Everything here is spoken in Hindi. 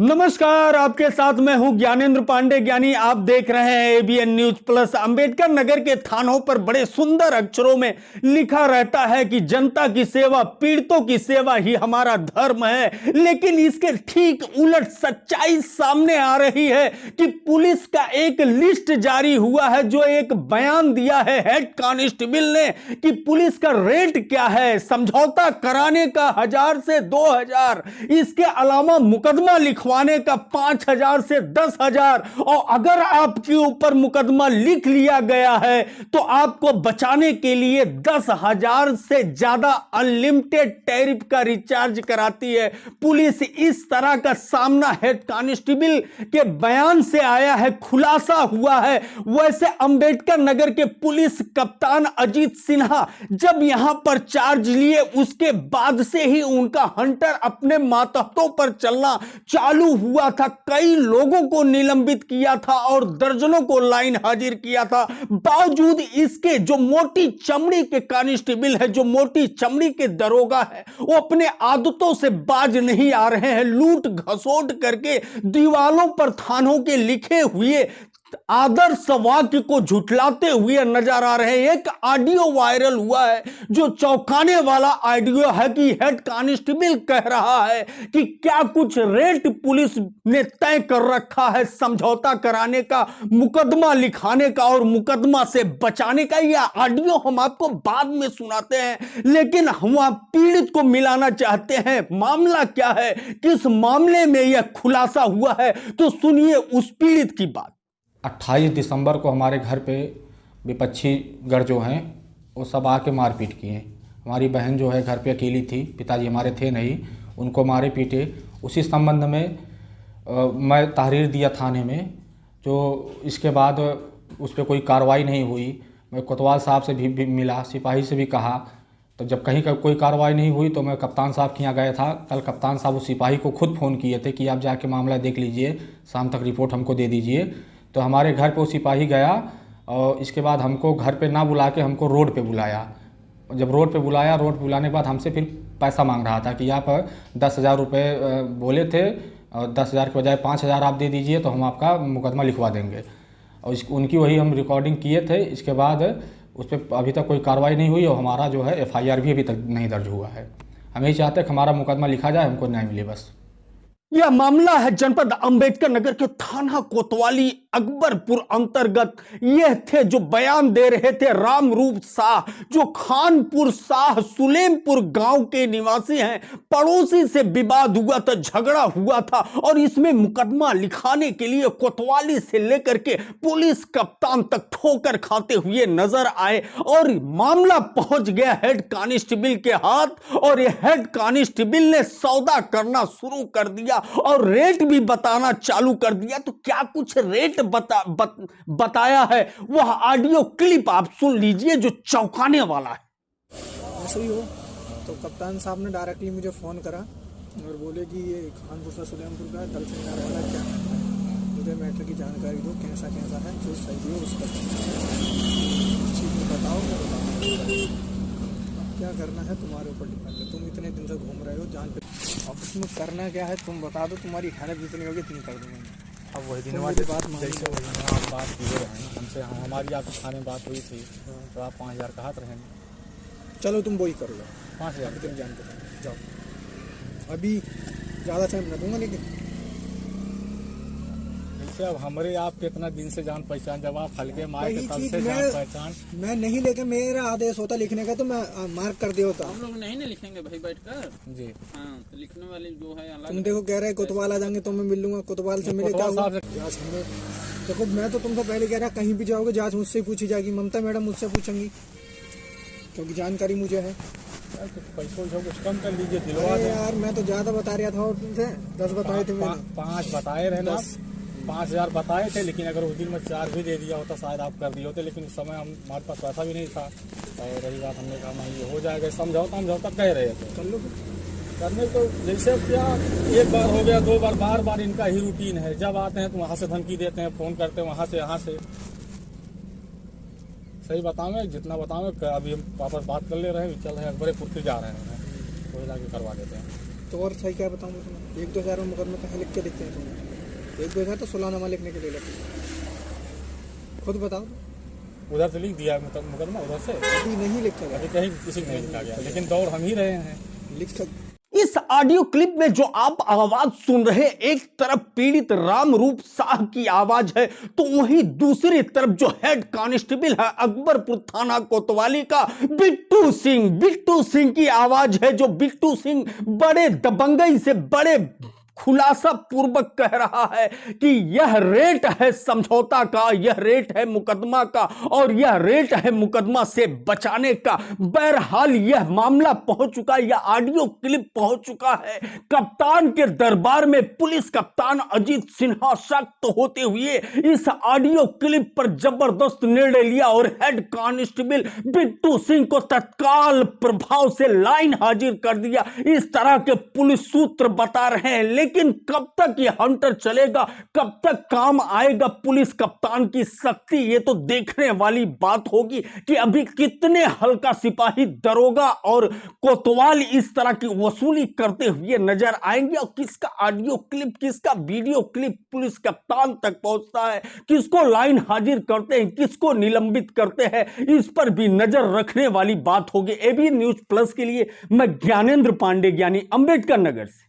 नमस्कार, आपके साथ मैं हूं ज्ञानेंद्र पांडे ज्ञानी। आप देख रहे हैं ABN news plus. Ambedkar Nagar के थानों पर बड़े सुंदर अक्षरों में लिखा रहता है कि जनता की सेवा, पीड़ितों की सेवा ही हमारा धर्म है। लेकिन इसके ठीक उलट सच्चाई सामने आ रही है कि पुलिस का एक लिस्ट जारी हुआ है, जो एक बयान दिया है हेड कांस्टेबल ने कि पुलिस का रेट क्या है। समझौता कराने का 1000 से 2000, इसके अलावा मुकदमा लिखवाने का 5000 से 10,000, और अगर आपके ऊपर मुकदमा लिख लिया गया है तो आपको बचाने के लिए 10,000 से ज्यादा अनलिमिटेड टैरिफ का रिचार्ज कराती है पुलिस। इस तरह का सामना हेड कांस्टेबल के बयान से आया है, खुलासा हुआ है। वैसे अंबेडकर नगर के पुलिस कप्तान अजीत सिन्हा जब यहां पर चार्ज लिए, उसके बाद से ही उनका हंटर अपने मातहतों पर चलना चालू हुआ था। कई लोगों को निलंबित किया था और दर्जनों को लाइन हाजिर किया था। बावजूद इसके जो मोटी चमड़ी के कांस्टेबल है, जो मोटी चमड़ी के दरोगा है, वो अपने आदतों से बाज नहीं आ रहे हैं। लूट घसोट करके दीवालों पर थानों के लिखे हुए आदर्श वाक्य को झुठलाते हुए नजर आ रहे हैं। एक ऑडियो वायरल हुआ है जो चौंकाने वाला ऑडियो है कि हेड कांस्टेबल कह रहा है कि क्या कुछ रेट पुलिस ने तय कर रखा है समझौता कराने का, मुकदमा लिखाने का और मुकदमा से बचाने का। यह ऑडियो हम आपको बाद में सुनाते हैं, लेकिन हम पीड़ित को मिलाना चाहते हैं। मामला क्या है, किस मामले में यह खुलासा हुआ है, तो सुनिए उस पीड़ित की बात। 28 दिसंबर को हमारे घर पे विपक्षी गढ़ जो हैं वो सब आके मारपीट किए। हमारी बहन जो है घर पे अकेली थी, पिताजी हमारे थे नहीं, उनको मारे पीटे। उसी संबंध में मैं तहरीर दिया थाने में, जो इसके बाद उस पर कोई कार्रवाई नहीं हुई। मैं कोतवाल साहब से भी मिला, सिपाही से भी कहा, तो जब कहीं का कोई कार्रवाई नहीं हुई तो मैं कप्तान साहब के यहाँ गया था। कल कप्तान साहब उस सिपाही को खुद फ़ोन किए थे कि आप जाके मामला देख लीजिए, शाम तक रिपोर्ट हमको दे दीजिए। तो हमारे घर पे वो सिपाही गया और इसके बाद हमको घर पे ना बुला के हमको रोड पे बुलाया। जब रोड पे बुलाया, रोड पे बुलाने के बाद हमसे फिर पैसा मांग रहा था कि आप 10,000 रुपये बोले थे और 10,000 के बजाय 5,000 आप दे दीजिए तो हम आपका मुकदमा लिखवा देंगे। और उनकी वही हम रिकॉर्डिंग किए थे। इसके बाद उस पर अभी तक कोई कार्रवाई नहीं हुई और हमारा जो है FIR भी अभी तक नहीं दर्ज हुआ है। हम यही चाहते हैं कि हमारा मुकदमा लिखा जाए, हमको न्याय मिले बस। यह मामला है जनपद अंबेडकर नगर के थाना कोतवाली अकबरपुर अंतर्गत। यह थे जो बयान दे रहे थे रामरूप शाह, जो खानपुर शाह सुलेमपुर गांव के निवासी हैं। पड़ोसी से विवाद हुआ था, झगड़ा हुआ था और इसमें मुकदमा लिखाने के लिए कोतवाली से लेकर के पुलिस कप्तान तक ठोकर खाते हुए नजर आए और मामला पहुंच गया हेड कांस्टेबल के हाथ। और यह हेड कांस्टेबल ने सौदा करना शुरू कर दिया और रेट भी बताना चालू कर दिया। तो क्या कुछ रेट बताया है, वह ऑडियो क्लिप आप सुन लीजिए जो चौंकाने वाला है। ऐसे ही हो तो कप्तान साहब ने डायरेक्टली मुझे फ़ोन करा और बोले कि ये खानपुर से सुलेमपुर का दल से वाला क्या है, मुझे मैटर की जानकारी दो, कैसा कैसा है, जो सही हो उसका चीज़ में बताओ, मैं बताऊँ। क्या करना है तुम्हारे ऊपर डिपेंड है। तुम इतने दिन से घूम रहे हो जान पे, अब उसमें करना क्या है तुम बता दो, तुम्हारी हेल्प जितनी होगी इतनी कर दूँगा मैं। अब वही दिन बाद जैसे वही दिन आप बात किए रहे हमसे, हमारी आपके थाने में बात हुई थी तो आप 5,000 कहा रहेंगे। चलो तुम वही करो, 5,000 तुम जान के जाओ। अभी ज़्यादा टाइम न दूंगा, लेकिन जैसे अब हमारे आपके इतना दिन से जान पहचान, जब आप हल्के मारे के तब से जान पहचान। मैं नहीं, लेकिन मेरा आदेश होता लिखने का तो मैं मार्क कर दिया होता। हम लोग नहीं ना लिखेंगे भाई बैठकर जी। हाँ, तो लिखने वाले जो है अलग। तुम देखो कह रहे कोतवाल आ जाएंगे तो मैं मिल लूंगा, कोतवाल से मिले क्या हुआ? जांच हमें देखो, मैं तो तुमसे पहले कह रहा कहीं भी जाओगे जांच मुझसे ही पूछी जाएगी, ममता मैडम मुझसे पूछेंगी क्योंकि जानकारी मुझे है। पैसों जो कुछ कम कर लीजिए, दिलवा दे यार मैं तो ज्यादा बता रहा था और तुमसे 10 बताए थे मैंने। 5 बताए रहे ना, 5,000 बताए थे, लेकिन अगर उस दिन में 4 भी दे दिया होता शायद आप कर दिए होते, लेकिन उस समय हमारे पास पैसा भी नहीं था। और रही बात, हमने कहा नहीं ये हो जाएगा, समझौता कह रहे थे कर लो करने को। जैसे क्या एक बार हो गया, 2 बार, बार इनका ही रूटीन है। जब आते हैं तो वहाँ से धमकी देते हैं, फ़ोन करते हैं वहाँ से यहाँ से। सही बताओ, जितना बताओ, अभी हम वापस बात कर ले रहे हैं, चल रहे हैं अकबरपुर फिर जा रहे हैं, तो जाके करवा देते हैं। तो और सही क्या बताऊँ उसमें, 1-2 हज़ार में मुकदमे कहाँ लिख के दिखते हैं तुम्हें? 1-2 हज़ार तो सुलहनामा लिखने के लिए लगते हैं, खुद बताओ। उधर से लिख दिया मुकदमा, उधर से अभी नहीं लिखा गया, अभी कहीं किसी को नहीं लिखा गया, लेकिन दौड़ हम ही रहे हैं। लिख कर इस ऑडियो क्लिप में जो आप आवाज सुन रहे हैं, एक तरफ पीड़ित रामरूप साह की आवाज है, तो वहीं दूसरी तरफ जो हेड कांस्टेबल है अकबरपुर थाना कोतवाली का बिट्टू सिंह की आवाज है, जो बिट्टू सिंह बड़े दबंगई से, बड़े खुलासा पूर्वक कह रहा है कि यह रेट है समझौता का, यह रेट है मुकदमा का, और यह रेट है मुकदमा से बचाने का। बहरहाल यह मामला पहुंच चुका है, यह ऑडियो क्लिप पहुंच चुका है कप्तान के दरबार में। पुलिस कप्तान अजीत सिन्हा सख्त होते हुए इस ऑडियो क्लिप पर जबरदस्त निर्णय लिया और हेड कांस्टेबल बिट्टू सिंह को तत्काल प्रभाव से लाइन हाजिर कर दिया। इस तरह के पुलिस सूत्र बता रहे हैं, लेकिन कब तक ये हंटर चलेगा, कब तक काम आएगा पुलिस कप्तान की शक्ति, ये तो देखने वाली बात होगी कि अभी कितने हल्का सिपाही, दरोगा और कोतवाल इस तरह की वसूली करते हुए नजर आएंगे, और किसका ऑडियो क्लिप, किसका वीडियो क्लिप पुलिस कप्तान तक पहुंचता है, किसको लाइन हाजिर करते हैं, किसको निलंबित करते हैं, इस पर भी नजर रखने वाली बात होगी। एबीएन न्यूज प्लस के लिए मैं ज्ञानेंद्र पांडे, ज्ञानी अंबेडकर नगर से।